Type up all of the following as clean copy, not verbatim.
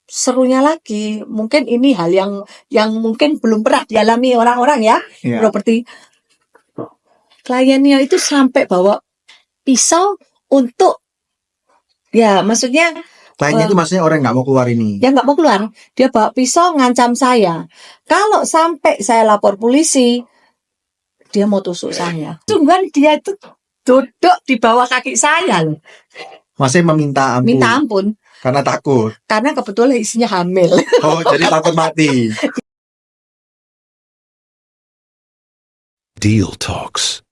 serunya lagi, mungkin ini hal yang mungkin belum pernah dialami orang-orang ya, Iya. properti. Kliennya itu sampai bawa pisau untuk, ya maksudnya Kliennya itu maksudnya orang nggak mau keluar ini. ya nggak mau keluar. Dia bawa pisau ngancam saya. Kalau sampai saya lapor polisi, dia mau tusuk saya. Sungguhan dia itu duduk di bawah kaki saya loh. Maksudnya meminta ampun. Minta ampun. Karena takut. Karena kebetulan isinya hamil. Oh, jadi takut mati. Deal Talks.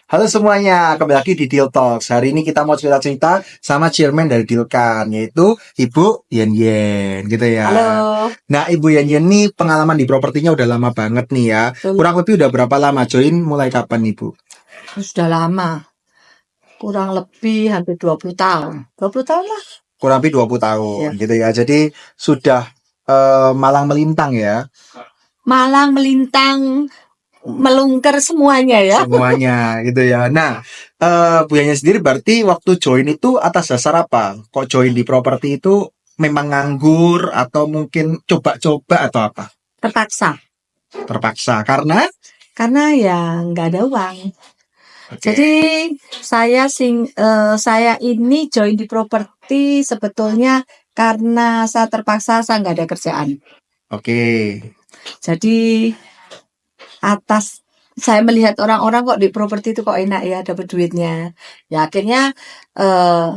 Halo semuanya, kembali lagi di Deal Talks. Hari ini kita mau cerita-cerita sama chairman dari Dealkan, yaitu Ibu Yen Yen, gitu ya. Halo. Nah, Ibu Yen Yen nih pengalaman di propertinya udah lama banget nih ya. Kurang lebih udah berapa lama join, mulai kapan Ibu? Sudah lama. Kurang lebih hampir 20 tahun. 20 tahun lah. Kurang lebih 20 tahun, gitu ya. Jadi sudah malang melintang ya. Malang melintang, melungker semuanya ya. Semuanya gitu ya. Nah, Bu Yen Yen sendiri berarti waktu join itu atas dasar apa? Kok join di properti itu memang nganggur atau mungkin coba-coba atau apa? Terpaksa. Terpaksa karena ya nggak ada uang. Oke. Jadi saya ini join di properti sebetulnya karena saya terpaksa, saya nggak ada kerjaan. Oke. Jadi saya melihat orang-orang kok di properti itu kok enak ya, dapat duitnya. Ya akhirnya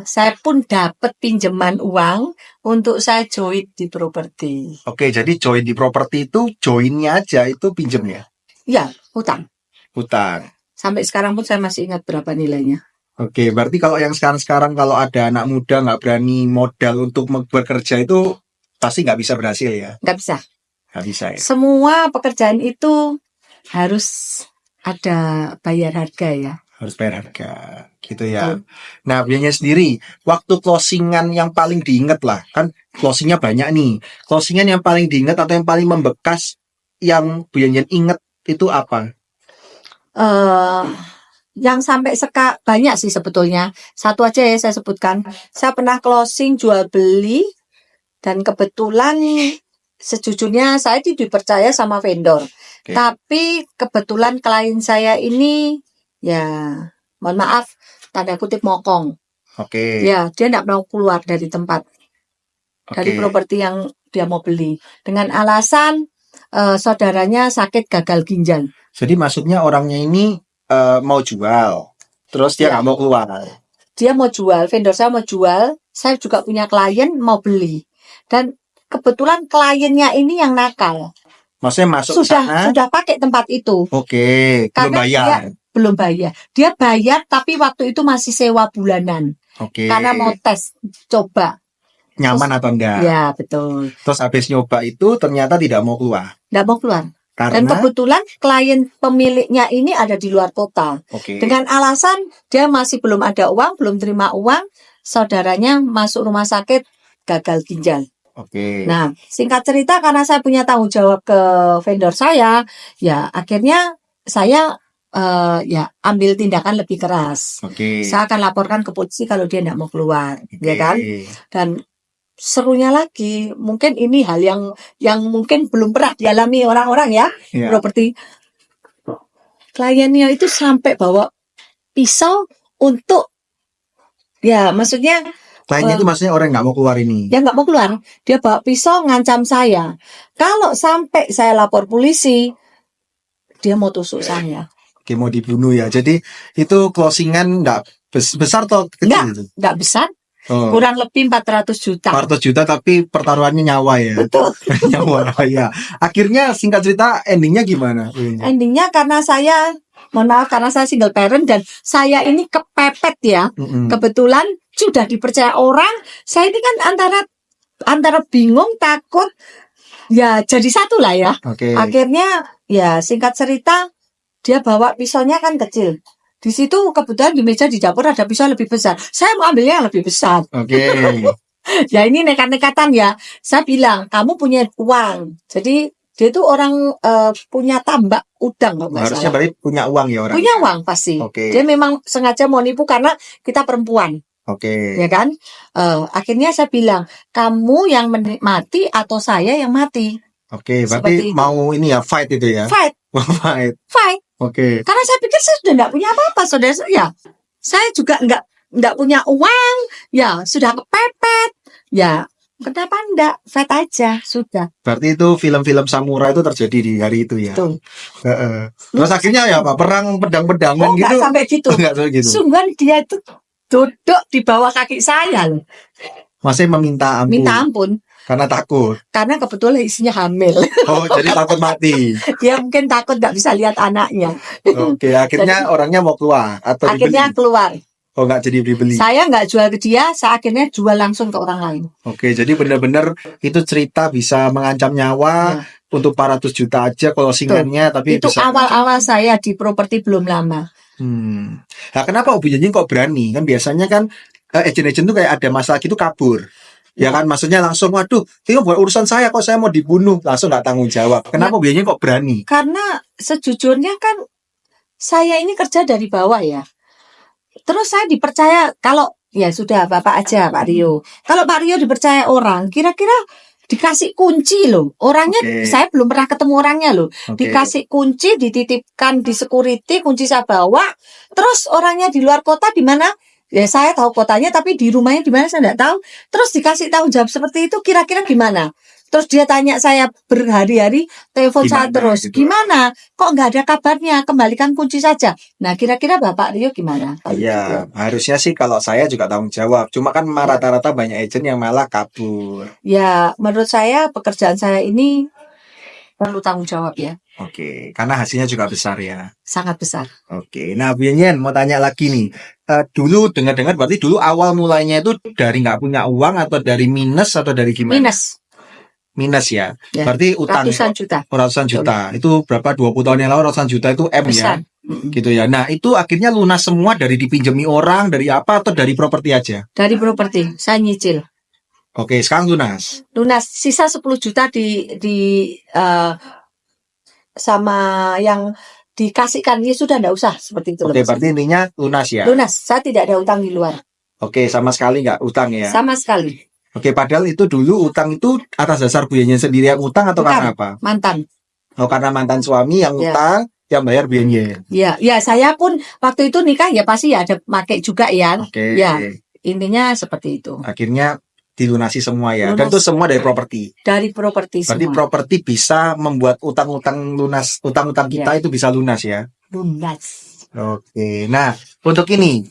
saya pun dapat pinjaman uang untuk saya join di properti. Oke, jadi join di properti itu joinnya aja itu pinjem ya? Ya, hutang. Hutang. Sampai sekarang pun saya masih ingat berapa nilainya. Oke, berarti kalau yang sekarang kalau ada anak muda nggak berani modal untuk bekerja itu pasti nggak bisa berhasil ya? Nggak bisa. Nggak bisa ya? Semua pekerjaan itu harus ada bayar harga ya. Harus bayar harga, gitu ya. Nah, biasanya sendiri, waktu closingan yang paling diinget lah, kan closingnya banyak nih. Closingan yang paling diinget atau yang paling membekas yang Bu Yen Yen inget itu apa? Yang sampai banyak sih sebetulnya. Satu aja ya saya sebutkan. Saya pernah closing jual beli dan kebetulan sejujurnya saya dipercaya sama vendor. Oke. Tapi kebetulan klien saya ini ya mohon maaf tanda kutip mokong. Oke. Ya, dia tidak mau keluar dari tempat. Dari Oke. properti yang dia mau beli. Dengan alasan saudaranya sakit gagal ginjal. Jadi maksudnya orangnya ini mau jual, terus dia nggak mau keluar. Dia mau jual, vendor saya mau jual, saya juga punya klien mau beli. Dan kebetulan kliennya ini yang nakal. Maksudnya masuk sana? Sudah pakai tempat itu. Oke, belum bayar. Dia belum bayar. Dia bayar tapi waktu itu masih sewa bulanan. Oke. Karena mau tes, coba. Nyaman atau enggak? Ya, betul. Terus habis nyoba itu ternyata tidak mau keluar. Tidak mau keluar. Karena? Dan kebetulan klien pemiliknya ini ada di luar kota. Oke. Dengan alasan dia masih belum ada uang, belum terima uang, saudaranya masuk rumah sakit gagal ginjal. Oke. Nah, singkat cerita karena saya punya tanggung jawab ke vendor saya, ya akhirnya saya ya ambil tindakan lebih keras. Oke. Saya akan laporkan ke polisi kalau dia tidak mau keluar, ya kan? Dan serunya lagi, mungkin ini hal yang mungkin belum pernah dialami orang-orang ya, properti. Kliennya itu sampai bawa pisau untuk, ya maksudnya. Kliennya itu maksudnya orang nggak mau keluar ini. Ya nggak mau keluar. Dia bawa pisau ngancam saya. Kalau sampai saya lapor polisi, dia mau tusuk saya. Oke, mau dibunuh ya. Jadi itu closingan nggak besar atau kecil? Nggak besar. Kurang lebih 400 juta. 400 juta tapi pertaruhannya nyawa ya. Betul. Nyawa ya. Akhirnya singkat cerita endingnya gimana? Endingnya karena saya, mohon maaf karena saya single parent dan saya ini kepepet ya. Kebetulan sudah dipercaya orang, saya ini kan antara bingung, takut, ya jadi satu lah ya. Oke. Akhirnya ya singkat cerita dia bawa pisaunya kan kecil. Di situ kebetulan di meja di dapur ada pisau lebih besar. Saya mau ambilnya yang lebih besar. Oke. Ya ini nekat-nekatan ya. Saya bilang kamu punya uang. Jadi dia itu orang punya tambak udang. Harusnya berarti punya uang ya orang. Punya uang pasti. Oke. Dia memang sengaja mau nipu karena kita perempuan. Oke. ya kan? Akhirnya saya bilang, kamu yang menikmati atau saya yang mati? Oke, Seperti berarti itu. mau ini ya, fight itu ya. Fight, Fight. fight. Oke. Karena saya pikir saya sudah nggak punya apa-apa, saudara saya. Saya juga nggak punya uang, ya sudah kepepet, ya kenapa enggak fight aja, sudah. Berarti itu film-film samurai itu terjadi di hari itu ya. Betul. Heeh. Terus akhirnya ya apa? Perang pedang-pedangan Oh, gitu. nggak sampai gitu. Enggak sampai gitu. Sungguhan dia itu duduk di bawah kaki saya loh, Masih meminta ampun. minta ampun. Karena takut. Karena kebetulan isinya hamil. Oh, jadi takut mati. Dia mungkin takut nggak bisa lihat anaknya. Oke, akhirnya orangnya mau keluar atau Akhirnya dibeli. keluar. Oh, nggak jadi dibeli. Saya nggak jual ke dia, saya akhirnya jual langsung ke orang lain. Oke, jadi benar-benar itu cerita bisa mengancam nyawa Ya. untuk 400 juta aja closingannya, tapi Itu bisa. awal-awal saya di properti belum lama. Nah, kenapa Obi Janjing kok berani? Kan biasanya kan agen-agen tuh kayak ada masalah gitu kabur. Ya kan, maksudnya langsung, waduh, itu bukan urusan saya, kok saya mau dibunuh, langsung nggak tanggung jawab. Kenapa Obi Janjing kok berani? Karena sejujurnya kan saya ini kerja dari bawah ya. Terus saya dipercaya, kalau ya sudah Bapak aja Pak Rio. Kalau Pak Rio dipercaya orang, kira-kira dikasih kunci loh. Orangnya Oke. saya belum pernah ketemu orangnya loh. Oke. Dikasih kunci, dititipkan di security, kunci saya bawa. Terus orangnya di luar kota di mana? Ya saya tahu kotanya, tapi di rumahnya di mana saya nggak tahu. Terus dikasih tanggung jawab seperti itu, kira-kira gimana? Terus dia tanya saya berhari-hari, telepon saya Gimana terus. gitu? Gimana? Kok nggak ada kabarnya? Kembalikan kunci saja. Nah, kira-kira Bapak Rio gimana? Kalau gitu. Iya, harusnya sih kalau saya juga tanggung jawab. Cuma kan rata-rata banyak agent yang malah kabur. Ya, menurut saya pekerjaan saya ini perlu tanggung jawab ya. Oke, karena hasilnya juga besar ya. Sangat besar. Oke, nah Bu Yenyen mau tanya lagi nih. Dulu dengar-dengar berarti dulu awal mulainya itu dari nggak punya uang atau dari minus atau dari gimana? Minus Minus ya. Ya, Berarti utang ratusan juta. ratusan juta. Itu berapa 20 tahun yang lalu ratusan juta itu M ya. Besar. Mm-mm. Gitu ya. Nah, itu akhirnya lunas semua dari dipinjemi orang, dari apa atau dari properti aja? Dari properti, saya nyicil. Oke, sekarang lunas. Lunas, sisa 10 juta di sama yang dikasihkan, ya sudah enggak usah seperti itu. Oke, loh. berarti intinya lunas ya. Lunas, saya tidak ada utang di luar. Oke, sama sekali nggak utang ya. Sama sekali. Oke, padahal itu dulu utang itu atas dasar Bu Yenyen sendiri yang utang atau Bukan. karena apa? Mantan. Oh, karena mantan suami yang Ya. utang, yang bayar Bu Yenyen. Ya, saya pun waktu itu nikah ya pasti ya ada pakai juga ya. Oke. Ya, intinya seperti itu. Akhirnya dilunasi semua ya. Dan Lunas. itu semua dari properti. Dari properti Berarti semua. properti bisa membuat utang-utang lunas, utang-utang kita itu bisa lunas ya. Lunas. Oke. Nah, untuk ini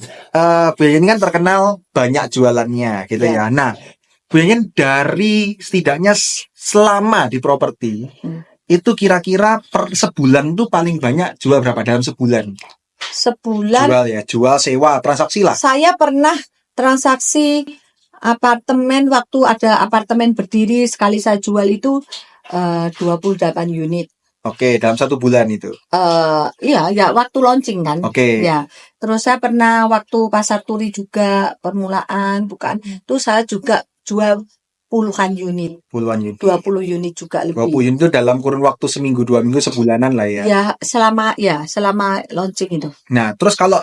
Bu Yenyen kan terkenal banyak jualannya gitu ya. Nah, Bu Yenyen dari setidaknya selama di properti itu kira-kira per sebulan tuh paling banyak jual berapa dalam sebulan? Sebulan Jual ya, jual sewa, transaksi lah. saya pernah transaksi apartemen, waktu ada apartemen berdiri sekali saya jual itu 28 unit. Oke, dalam satu bulan itu. Iya, waktu launching kan. Oke. Ya, terus saya pernah waktu pasar turi juga permulaan, bukan. Itu saya juga jual puluhan unit, Puluhan unit. 20 unit juga 20 lebih. unit itu dalam kurun waktu seminggu, 2 minggu, sebulanan lah ya. Ya, selama launching itu. Nah, terus kalau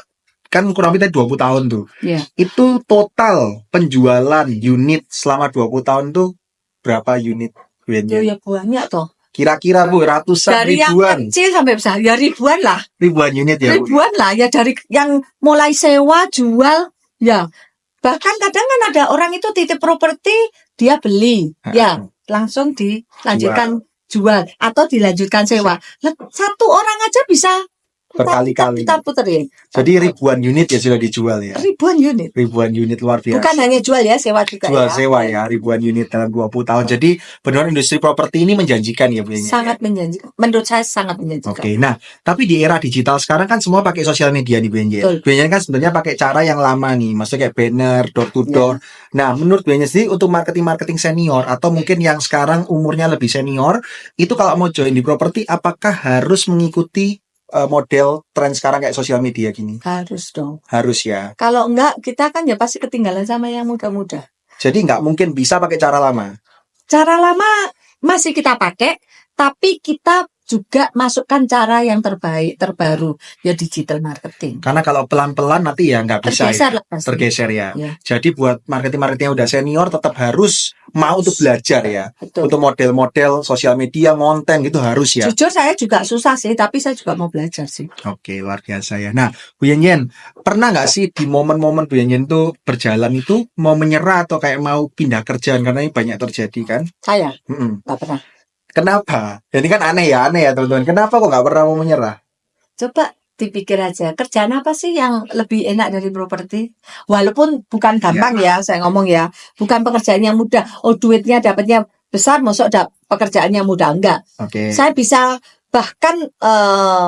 kan kurang lebih tadi 20 tahun tuh. Ya. Itu total penjualan unit selama 20 tahun tuh berapa unit? Bu Itu Yenyen? ya banyak toh. Kira-kira Bu, ratusan Dari yang ribuan. kecil sampai besar, ya ribuan lah. Ribuan unit ya, Bu. Ribuan lah, ya dari yang mulai sewa, jual, ya. Bahkan kadang kan ada orang itu titip properti, dia beli, ya langsung dilanjutkan jual atau dilanjutkan sewa. Lah, satu orang aja bisa Berkali-kali. kita puterin. Jadi ribuan unit ya sudah dijual ya. Ribuan unit. Ribuan unit luar biasa. Bukan hanya jual ya, sewa juga Jual ya. sewa ya, ribuan unit dalam 20 tahun. Jadi benar industri properti ini menjanjikan ya Bu Yenyen. Sangat menjanjikan. Menurut saya sangat menjanjikan. Oke, nah tapi di era digital sekarang kan semua pakai sosial media nih Bu Yenyen. Betul. Bu Yenyen kan sebenarnya pakai cara yang lama nih, maksudnya kayak banner, door to door. Nah, menurut Bu Yenyen sendiri untuk marketing senior atau mungkin yang sekarang umurnya lebih senior, itu kalau mau join di properti, apakah harus mengikuti model tren sekarang kayak sosial media gini? Harus dong. Harus ya. Kalau enggak, kita kan ya pasti ketinggalan sama yang muda-muda. Jadi nggak mungkin bisa pakai cara lama. Cara lama masih kita pakai, tapi kita juga masukkan cara yang terbaru, ya digital marketing. Karena kalau pelan-pelan nanti ya nggak bisa Tergeser ya. lah pasti. Tergeser ya. Ya, Jadi buat marketing-marketing yang udah senior tetap harus mau untuk belajar ya. betul. Untuk model-model sosial media, konten gitu harus ya. Jujur saya juga susah sih, tapi saya juga mau belajar sih. Oke, luar biasa ya. Nah, Bu Yenyen, pernah nggak sih di momen-momen Bu Yenyen tuh berjalan itu mau menyerah atau kayak mau pindah kerjaan karena ini banyak terjadi kan? Saya Mm-mm. nggak pernah. Kenapa? Ini kan aneh ya teman-teman. Kenapa kok nggak pernah mau menyerah? Coba dipikir aja, kerjaan apa sih yang lebih enak dari properti? Walaupun bukan gampang ya, saya ngomong ya, bukan pekerjaan yang mudah. Oh, duitnya dapatnya besar, masuk pekerjaan yang mudah, enggak. Oke. Saya bisa bahkan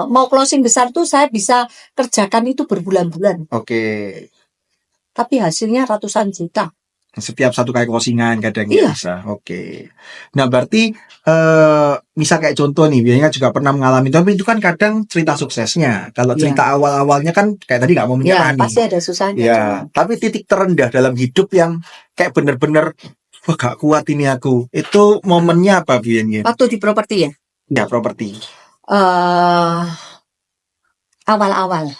mau closing besar tuh saya bisa kerjakan itu berbulan-bulan, Oke. tapi hasilnya ratusan juta. Setiap satu kali closingan kadang Iya. bisa. Oke. Nah, berarti misal kayak contoh nih, biasanya juga pernah mengalami, tapi itu kan kadang cerita suksesnya. Kalau Iya. cerita awal-awalnya kan kayak tadi nggak mau menyerah Ya, nih. pasti ada susahnya. Ya, Cuma. tapi titik terendah dalam hidup yang kayak bener-bener wah gak kuat ini aku. Itu momennya apa Bu Yenyen? Waktu di properti ya, Ya, properti. awal-awal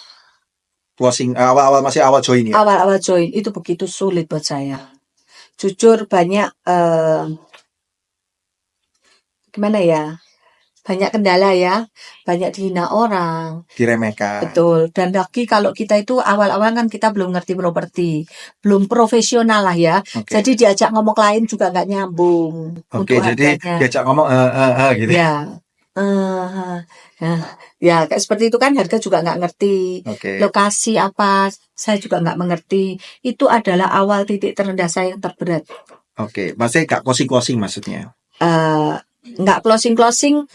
Closing awal-awal masih awal join ya. awal-awal join itu begitu sulit buat saya. Jujur banyak gimana ya? Banyak kendala ya, banyak dihina orang. Diremehkan. Betul. Dan lagi kalau kita itu awal-awal kan kita belum ngerti properti, belum profesional lah ya. Oke. Jadi diajak ngomong klien juga nggak nyambung Oke, untuk jadi harganya. diajak ngomong gitu. Ya, ya kayak seperti itu kan harga juga nggak ngerti. Oke. Lokasi apa, saya juga nggak mengerti. Itu adalah awal titik terendah saya yang terberat. Oke, maksudnya gak closing maksudnya. Nggak closing,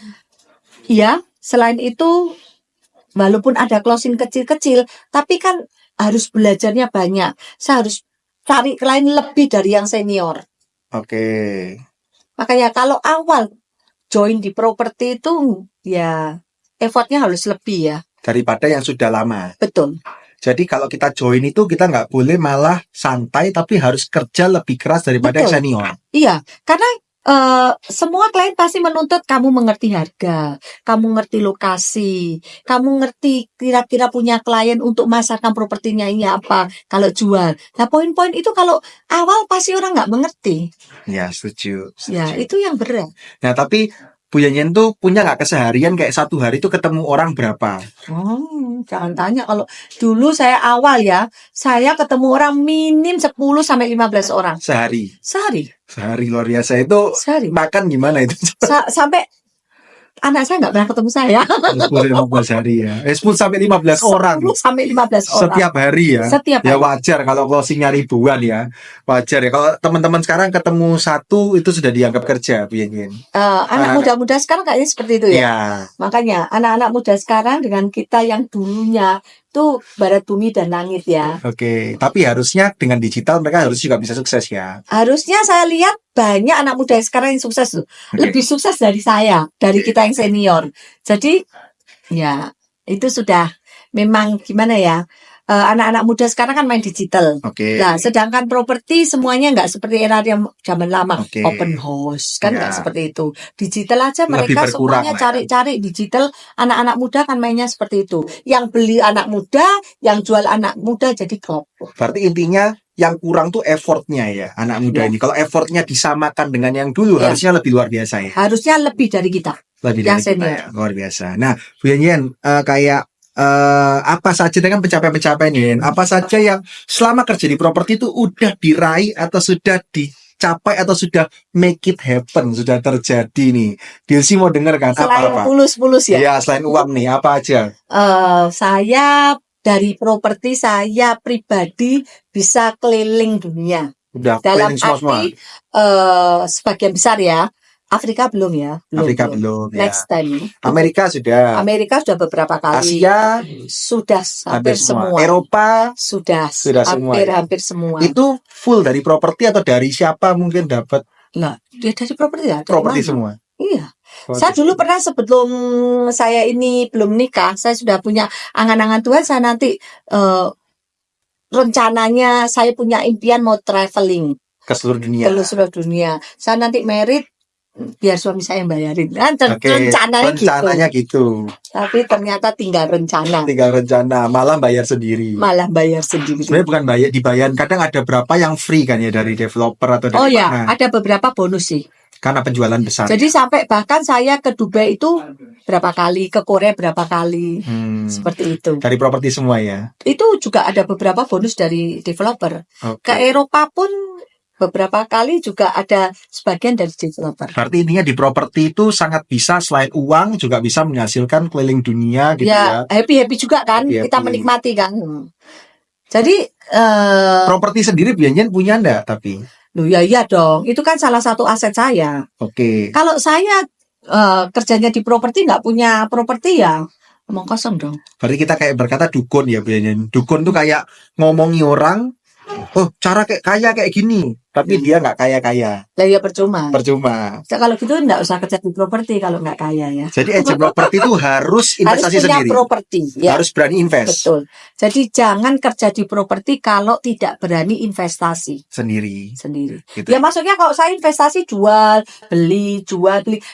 ya. Selain itu, walaupun ada closing kecil-kecil, tapi kan harus belajarnya banyak. Saya harus cari klien lebih dari yang senior. Oke. Makanya kalau awal join di properti itu, ya effortnya harus lebih ya. Daripada yang sudah lama. Betul. Jadi kalau kita join itu kita nggak boleh malah santai, tapi harus kerja lebih keras daripada yang Betul. senior. Iya, karena semua klien pasti menuntut kamu mengerti harga, kamu ngerti lokasi, kamu ngerti kira-kira punya klien untuk masarkan propertinya ini apa kalau jual. Nah, poin-poin itu kalau awal pasti orang nggak mengerti. Ya, setuju. Ya, itu yang berat. Nah, tapi Bu Yenyen tuh punya nggak keseharian kayak satu hari itu ketemu orang berapa? Oh, jangan tanya. Kalau dulu saya awal ya, saya ketemu orang minim 10 sampai 15 orang Sehari. sehari. Luar biasa itu. Sehari. Makan gimana itu? Sampai anak saya nggak pernah ketemu saya. 10-15 hari ya. 10 sampai 15 orang. 10 sampai 15 orang. Setiap hari ya. Setiap Ya hari. wajar kalau closingnya ribuan ya. Wajar ya. Kalau teman-teman sekarang ketemu satu itu sudah dianggap kerja, Bu Yenyen. Anak muda-muda sekarang kayaknya seperti itu ya. Ya. Makanya anak-anak muda sekarang dengan kita yang dulunya tuh barat bumi dan langit ya. Oke, tapi harusnya dengan digital mereka harus juga bisa sukses ya. Harusnya saya lihat banyak anak muda sekarang yang sukses tuh. Lebih sukses dari saya, dari kita yang senior. Jadi ya itu sudah memang gimana ya. Anak-anak muda sekarang kan main digital. Oke. Nah, sedangkan properti semuanya nggak seperti era yang zaman lama. Oke. Open house kan nggak Ya. seperti itu. Digital aja Lebih mereka berkurang semuanya lah ya. cari-cari digital. Anak-anak muda kan mainnya seperti itu. Yang beli anak muda, yang jual anak muda jadi klop. Berarti intinya yang kurang tuh effortnya ya anak muda Ya. ini. Kalau effortnya disamakan dengan yang dulu Ya. harusnya lebih luar biasa ya. Harusnya lebih dari kita. Lebih Yang dari kita senior. ya. Luar biasa. Nah, Bu Yenyen kayak apa saja dengan pencapaian-pencapaian ini? Apa saja yang selama kerja di properti itu udah diraih atau sudah dicapai atau sudah make it happen, sudah terjadi nih? Dilsi mau denger kan Selain apa-apa? mulus-mulus ya. Ya, selain uang nih, apa aja? Saya dari properti saya pribadi bisa keliling dunia. Udah Dalam planning semua. arti sebagian besar ya. Afrika belum ya. Afrika belum ya. Next time. Amerika sudah. Amerika sudah beberapa kali. Asia Sudah hampir semua. Eropa Sudah semua. hampir semua. Itu full dari properti atau dari siapa mungkin dapat? Nah, dia dari properti ya. Dari Properti mana? semua. Iya. Saya dulu pernah sebelum saya ini belum nikah, saya sudah punya angan-angan Tuhan. Saya nanti rencananya saya punya impian mau traveling Ke seluruh dunia. ke seluruh dunia. Saya nanti merit biar suami saya yang bayarin. Kan Oke, rencananya gitu. Tapi ternyata tinggal rencana. Malah bayar sendiri. Malah bayar sendiri. Sebenarnya bukan dibayar. Kadang ada berapa yang free kan ya dari developer atau dari Oh ya, mana. ada beberapa bonus sih. Karena penjualan besar. Jadi sampai bahkan saya ke Dubai itu berapa kali, ke Korea berapa kali. Seperti itu. Dari properti semua ya. Itu juga ada beberapa bonus dari developer. Ke Eropa pun beberapa kali juga ada sebagian dari developer. Berarti intinya di properti itu sangat bisa selain uang juga bisa menghasilkan keliling dunia gitu ya. Happy juga kan, kita menikmati kan. Jadi properti sendiri biasanya punya enggak tapi? Loh ya iya dong, itu kan salah satu aset saya. Oke. Kalau saya kerjanya di properti nggak punya properti ya omong kosong dong. Berarti kita kayak berkata dukun ya biasanya. Dukun tuh kayak ngomongi orang, oh cara kaya kayak gini, tapi dia nggak kaya. Lah ya percuma. Kalau gitu nggak usah kerja di properti kalau nggak kaya ya. Jadi agent properti itu harus investasi harus punya sendiri. Properti, ya. Harus berani invest. Betul. Jadi jangan kerja di properti kalau tidak berani investasi sendiri. Gitu. Ya maksudnya kalau saya investasi jual beli,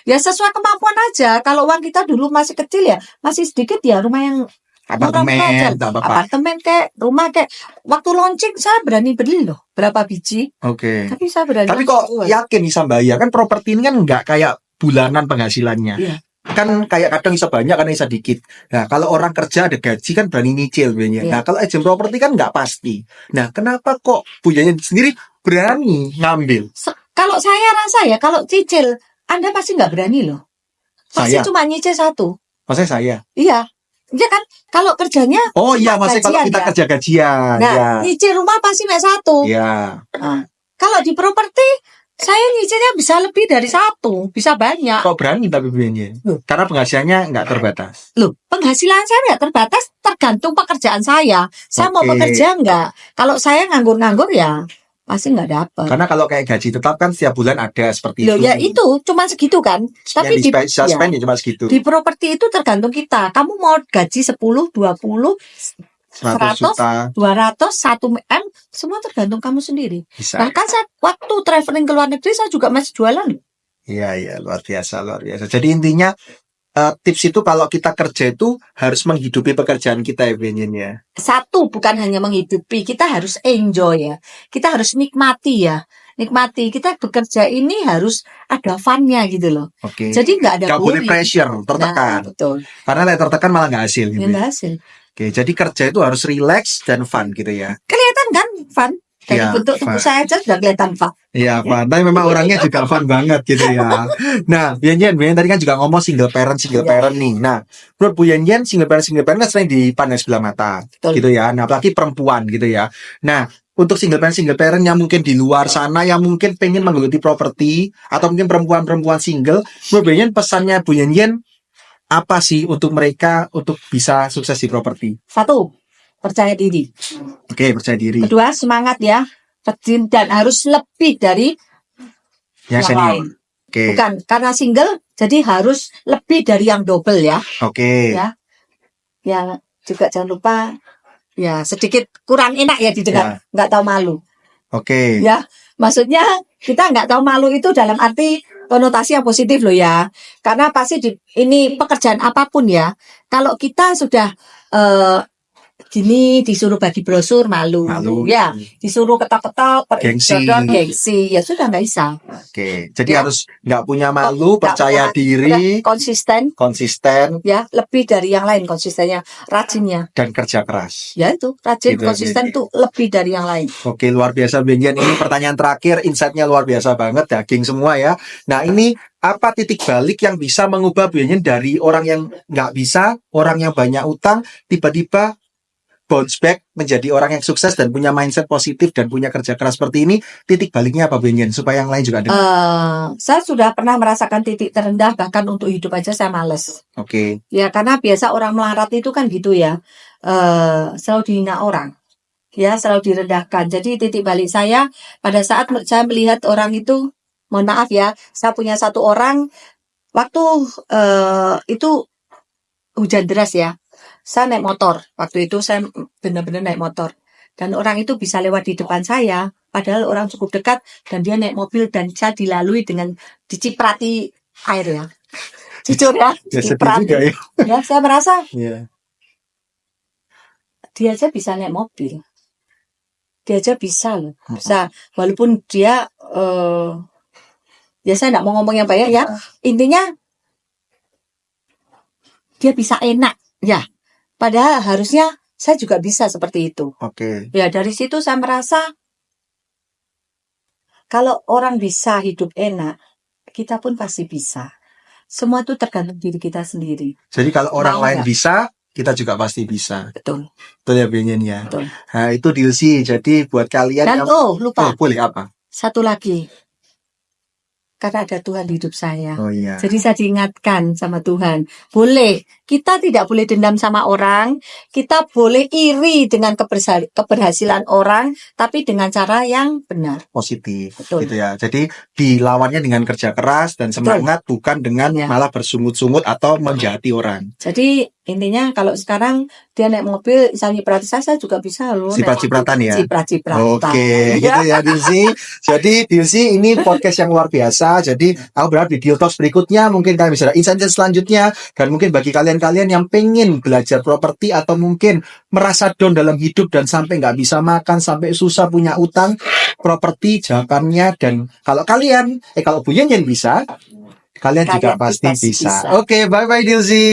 ya sesuai kemampuan aja. Kalau uang kita dulu masih kecil ya, masih sedikit ya rumah yang apartemen kayak rumah kayak waktu launching saya berani beli loh berapa biji. Oke. Tapi saya berani. Tapi kok yakin bisa bayar kan properti ini kan nggak kayak bulanan penghasilannya. Iya. Kan kayak kadang bisa banyak kadang bisa dikit. Nah kalau orang kerja ada gaji kan berani nyicil biasanya. Nah kalau agent properti kan nggak pasti. Nah kenapa kok punyanya sendiri berani ngambil? Kalau saya rasa ya kalau cicil Anda pasti nggak berani loh. Pasti cuma nyicil satu. Maksudnya saya? Iya. Ya kan, kalau kerjanya maksudnya kalau kita kerja gajian. Nah, nyicil rumah pasti cuma satu. Iya. Nah, kalau di properti, saya nyicilnya bisa lebih dari satu, bisa banyak. Kok berani tapi biayanya? Karena penghasilannya nggak terbatas. Loh, penghasilan saya nggak terbatas, tergantung pekerjaan saya. Saya mau bekerja nggak? Kalau saya nganggur-nganggur ya pasti nggak dapat. Karena kalau kayak gaji tetap kan setiap bulan ada seperti itu. Ya itu cuma segitu kan. Tapi spend cuma segitu. Di properti itu tergantung kita. Kamu mau gaji 10, 20, 100 juta, 200, 1 M, semua tergantung kamu sendiri. Bisa. Bahkan saya waktu traveling ke luar negeri saya juga masih jualan. Iya, luar biasa. Jadi intinya tips itu kalau kita kerja itu harus menghidupi pekerjaan kita ya Benjen ya. Satu, bukan hanya menghidupi, kita harus enjoy ya. Kita harus nikmati ya. Kita bekerja ini harus ada fun-nya gitu loh. Oke. Jadi nggak ada nggak boleh pressure, tertekan. Nah, betul. Karena tertekan malah nggak hasil. Gitu. Nggak hasil. Oke, jadi kerja itu harus relax dan fun gitu ya. Kelihatan kan fun? Dari bentuk tubuh saya aja sudah kelihatan fun. Iya, fun. Tapi memang orangnya juga fun banget gitu ya. Nah, Bu Yen tadi kan juga ngomong single parent nih. Nah, menurut Bu Yen single parent kan sering dipandang sebelah mata. Betul. Gitu ya. Nah, apalagi perempuan gitu ya. Nah, untuk single parent yang mungkin di luar sana yang mungkin pengen menggeluti properti atau mungkin perempuan single, menurut Bu Yen pesannya Bu Yen apa sih untuk mereka untuk bisa sukses di properti? Satu, percaya diri. Oke, percaya diri. Kedua, semangat ya. Rajin dan harus lebih dari yang lain. Oke. Bukan karena single, jadi harus lebih dari yang double ya. Oke. Ya. Yang juga jangan lupa ya sedikit kurang enak ya didengar. Nggak tahu malu. Oke. Ya, maksudnya kita nggak tahu malu itu dalam arti konotasi yang positif loh ya. Karena pasti ini pekerjaan apapun ya. Kalau kita sudah gini disuruh bagi brosur malu. Ya, disuruh ketok-ketok gengsi ya sudah nggak bisa. Oke, jadi harus nggak punya malu, percaya diri, konsisten ya, lebih dari yang lain konsistennya, rajinnya dan kerja keras. Ya itu, rajin gitu, konsisten tuh lebih dari yang lain. Oke, luar biasa Benjen. Ini pertanyaan terakhir, insight-nya luar biasa banget, daging semua ya. Nah, ini apa titik balik yang bisa mengubah Benjen dari orang yang nggak bisa, orang yang banyak utang, tiba-tiba bounce back menjadi orang yang sukses dan punya mindset positif dan punya kerja keras seperti ini? Titik baliknya apa Benjen supaya yang lain juga ada? Saya sudah pernah merasakan titik terendah, bahkan untuk hidup aja saya males. Oke. Ya karena biasa orang melarat itu kan gitu ya, selalu dihina orang, ya selalu direndahkan. Jadi titik balik saya pada saat saya melihat orang itu, mohon maaf ya, saya punya satu orang waktu itu hujan deras ya. Saya naik motor. Waktu itu saya benar-benar naik motor. Dan orang itu bisa lewat di depan saya. padahal orang cukup dekat dan dia naik mobil dan saya dilalui dengan diciprati air ya. Jujur ya, Ya sedih diciprati. juga ya. Ya, saya merasa Iya. dia aja bisa naik mobil. Dia aja bisa loh. Bisa. Walaupun dia ya saya enggak mau ngomong yang banyak ya. Intinya dia bisa enak. Ya. Padahal harusnya saya juga bisa seperti itu. Oke. Ya, dari situ saya merasa kalau orang bisa hidup enak, kita pun pasti bisa. Semua itu tergantung diri kita sendiri. Jadi kalau orang Mau lain nggak? bisa, kita juga pasti bisa. Betul. Betul ya Benyen ya. Betul. Nah itu Dilsi. Jadi buat kalian Dan yang lupa. boleh apa? Satu lagi. Karena ada Tuhan di hidup saya. Oh iya. Jadi saya diingatkan sama Tuhan. Boleh. Kita tidak boleh dendam sama orang. Kita boleh iri dengan keberhasilan orang. Tapi dengan cara yang benar. Positif. Betul. Gitu ya. Jadi dilawannya dengan kerja keras dan semangat. Bukan dengan Ya. malah bersungut-sungut atau menjahati orang. Jadi intinya kalau sekarang dia naik mobil, misalnya nyiprati saya juga bisa loh. Ciprat-cipratan ya. Ciprat-cipratan. Oke, gitu ya Dilsi. Jadi Dilsi ini podcast yang luar biasa. Jadi aku berharap di Deal Talks berikutnya mungkin kalian bisa ada insight selanjutnya. Dan mungkin bagi kalian-kalian yang pengen belajar properti atau mungkin merasa down dalam hidup dan sampai nggak bisa makan, sampai susah punya utang, properti jawabannya. Dan kalau Bu Yenyen bisa, kalian juga pasti bisa. Oke, bye-bye Dilsi.